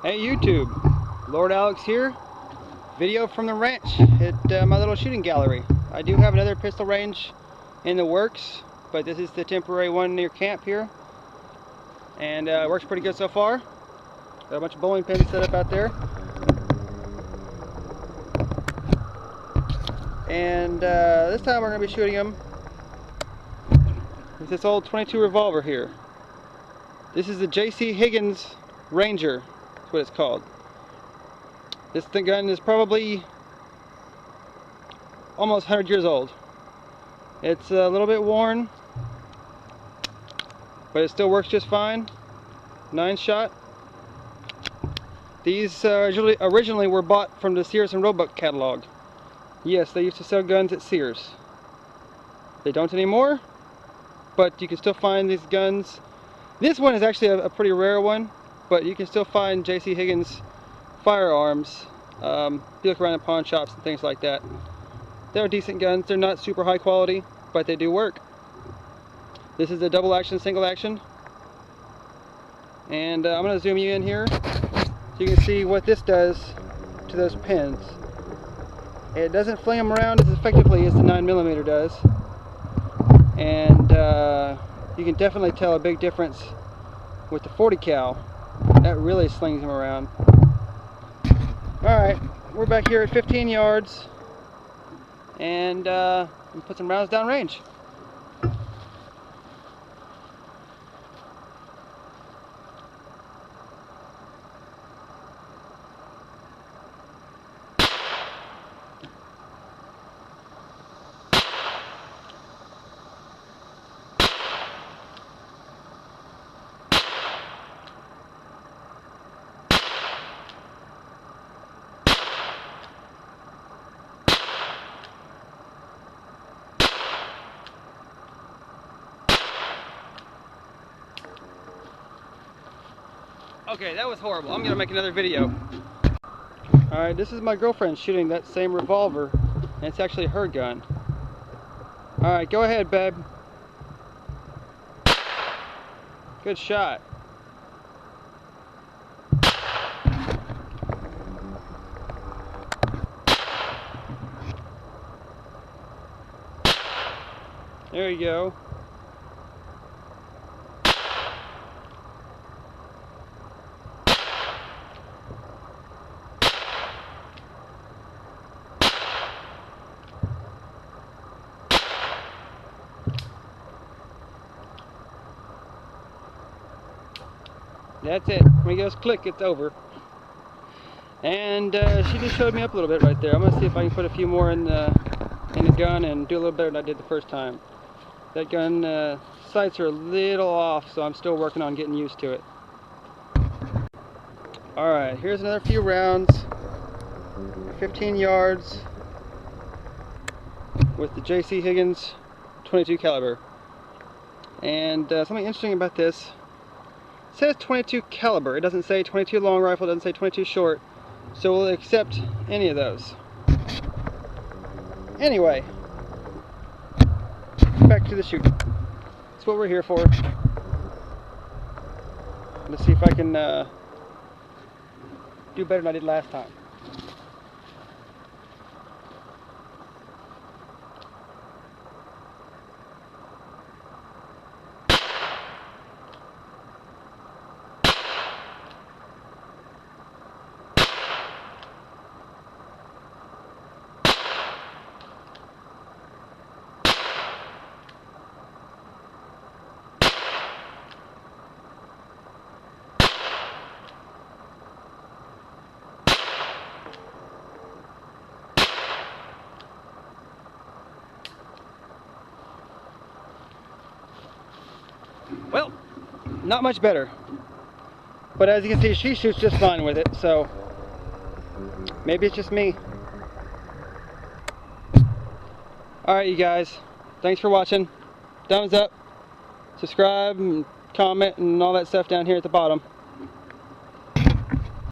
Hey YouTube, Lord Alex here. Video from the ranch at my little shooting gallery. I do have another pistol range in the works, but this is the temporary one near camp here. And it works pretty good so far. Got a bunch of bowling pins set up out there. And this time we're going to be shooting them with this old 22 revolver here. This is the Higgins Ranger. That's what it's called. This gun is probably almost 100 years old. It's a little bit worn, but it still works just fine. 9-shot. These originally were bought from the Sears and Roebuck catalog. Yes, they used to sell guns at Sears. They don't anymore, but you can still find these guns. This one is actually a pretty rare one, but you can still find J.C. Higgins firearms. If you look around in pawn shops and things like that. They're decent guns. They're not super high quality, but they do work. This is a double action, single action. And I'm going to zoom you in here so you can see what this does to those pins. It doesn't fling them around as effectively as the 9mm does. And you can definitely tell a big difference with the 40 cal. That really slings them around. Alright, we're back here at 15 yards and put some rounds down range. Okay, that was horrible. I'm gonna make another video. Alright, this is my girlfriend shooting that same revolver, and it's actually her gun. Alright, go ahead, babe. Good shot. There you go. That's it. When it goes click, it's over. And she just showed me up a little bit right there. I'm gonna see if I can put a few more in the gun and do a little better than I did the first time. That gun sights are a little off, so I'm still working on getting used to it. Alright, here's another few rounds. 15 yards with the J.C. Higgins 22 caliber. And something interesting about this, it says 22 caliber. It doesn't say 22 long rifle, it doesn't say 22 short, so we'll accept any of those. Anyway, back to the shooting. That's what we're here for. Let's see if I can do better than I did last time. Well, not much better, but as you can see, she shoots just fine with it, so maybe it's just me. Alright you guys, thanks for watching. Thumbs up, subscribe, and comment, and all that stuff down here at the bottom.